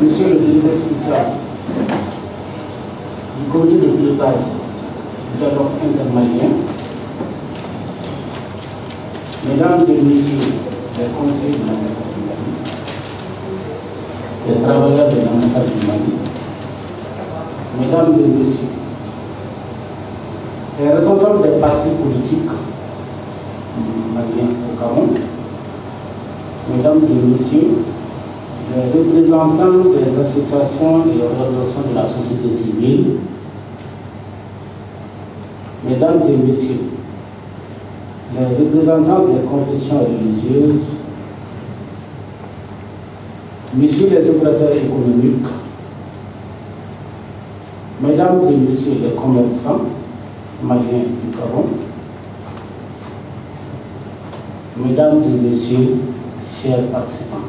Monsieur le délégué spécial du comité de pilotage du dialogue intermalien, mesdames et messieurs les conseillers de l'ambassade du Mali, les travailleurs de l'ambassade du Mali, mesdames et messieurs les responsables des partis politiques maliens au Cameroun, mesdames et messieurs les représentants des associations et organisations de la société civile, mesdames et messieurs, les représentants des confessions religieuses, messieurs les opérateurs économiques, mesdames et messieurs les commerçants maliens du Cameroun, mesdames et messieurs, chers participants.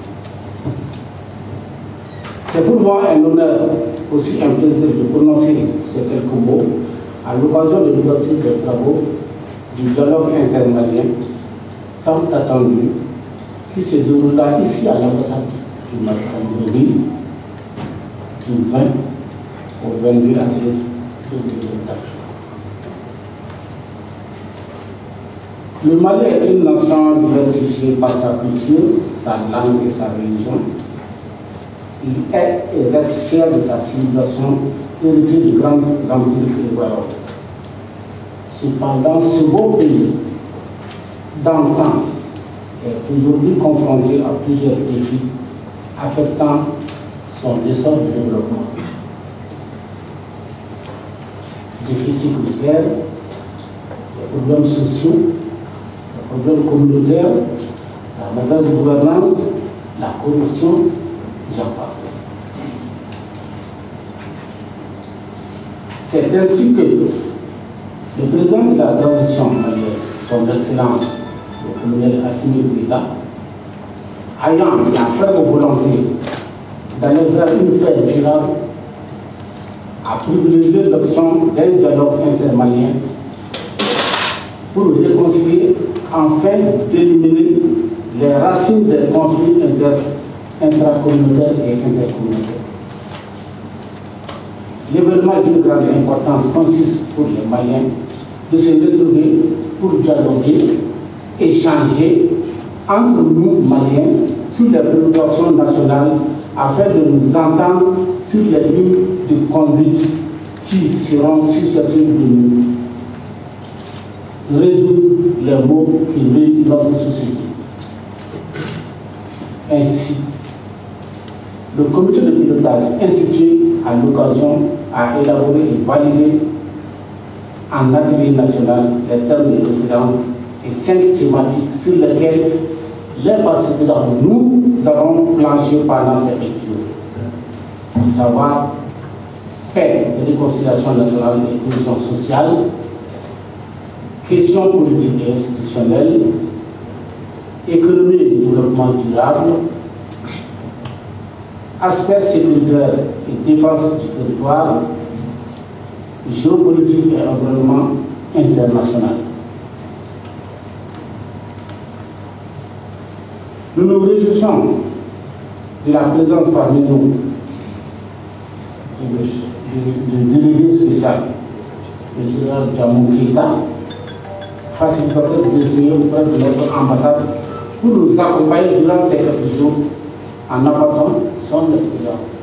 C'est pour moi un honneur, aussi un plaisir de prononcer ces quelques mots à l'occasion de l'ouverture des travaux du dialogue intermalien tant attendu qui se déroulera ici à l'ambassade du Mali à Libreville du 20 au 22 avril 2024. Le Mali est une nation diversifiée par sa culture, sa langue et sa religion. Il est et reste fier de sa civilisation héritée de grands empires et royaumes. Cependant, ce beau pays, d'antan, est aujourd'hui confronté à plusieurs défis affectant son essor de développement. Défis sécuritaires, les problèmes sociaux, les problèmes communautaires, la mauvaise gouvernance, la corruption, j'en passe. C'est ainsi que le président de la transition malienne, son Excellence, le colonel Assimi Goïta, ayant la ferme volonté d'aller vers une paix durable, a privilégié l'option d'un dialogue intermalien pour réconcilier afin d'éliminer les racines des conflits intracommunautaires et intercommunautaires. L'événement d'une grande importance consiste pour les Maliens de se retrouver pour dialoguer, échanger entre nous Maliens sur les préoccupations nationales afin de nous entendre sur les lignes de conduite qui seront susceptibles de nous résoudre les maux qui ruinent notre société. Ainsi, le comité de pilotage institué à l'occasion a élaboré et validé en atelier national les termes de référence et 5 thématiques sur lesquelles les participants, nous avons planché pendant ces 8 jours. À savoir, paix et réconciliation nationale et cohésion sociale, questions politiques et institutionnelles, économie et développement durable, aspects sécuritaires et défense du territoire, géopolitique et environnement international. Nous nous réjouissons de la présence parmi nous du délégué spécial, le général Djamou Keïta, facilitateur désigné auprès de notre ambassade pour nous accompagner durant ces quelques jours en apportant son expérience.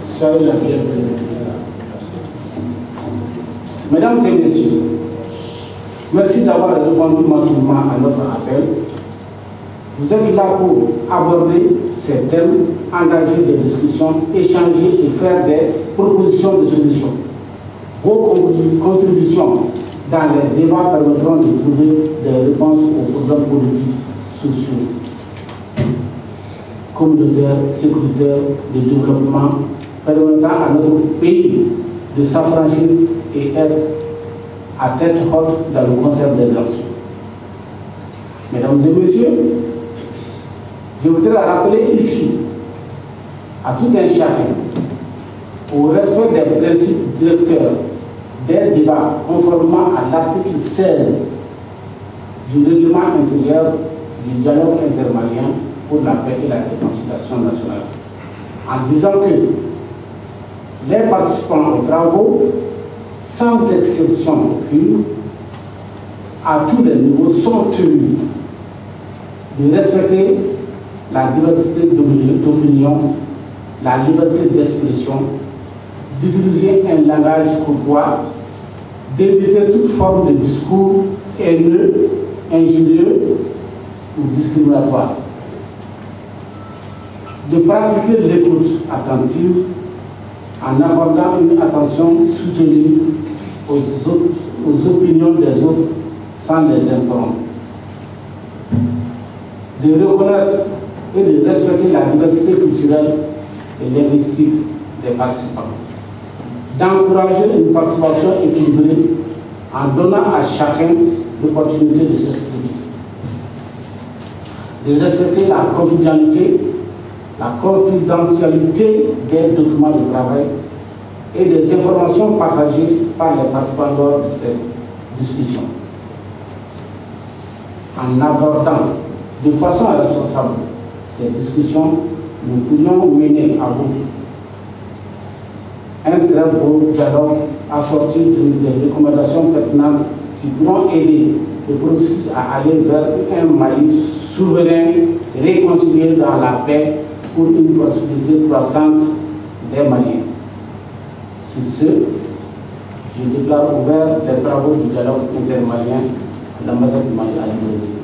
Soyez la bienvenue. Mesdames et messieurs, merci d'avoir répondu massivement à notre appel. Vous êtes là pour aborder ces thèmes, engager des discussions, échanger et faire des propositions de solutions. Vos contributions dans les débats permettront de trouver des réponses aux problèmes politiques, sociaux, communautaires, sécuritaires, de développement, permettant à notre pays de s'affranchir et être à tête haute dans le concert des nations. Mesdames et messieurs, je voudrais rappeler ici à tout un chacun, au respect des principes directeurs des débats conformément à l'article 16 du règlement intérieur du dialogue intermalien pour la paix et la réconciliation nationale, en disant que les participants aux travaux, sans exception aucune, à tous les niveaux, sont tenus de respecter la diversité d'opinion, la liberté d'expression, d'utiliser un langage courtois, d'éviter toute forme de discours haineux, injurieux ou discriminatoire, de pratiquer l'écoute attentive en accordant une attention soutenue aux opinions des autres sans les interrompre, de reconnaître et de respecter la diversité culturelle et linguistique des participants, d'encourager une participation équilibrée en donnant à chacun l'opportunité de s'exprimer, de respecter la confidentialité des documents de travail et des informations partagées par les participants lors de cette discussion, en abordant de façon responsable ces discussions. Nous pourrions mener à bout un très beau dialogue assorti des recommandations pertinentes qui pourront aider le processus à aller vers un Mali souverain, réconcilié dans la paix pour une possibilité croissante des Maliens. Sur ce, je déclare ouvert les travaux du dialogue intermalien à l'ambassade du Mali à Libreville.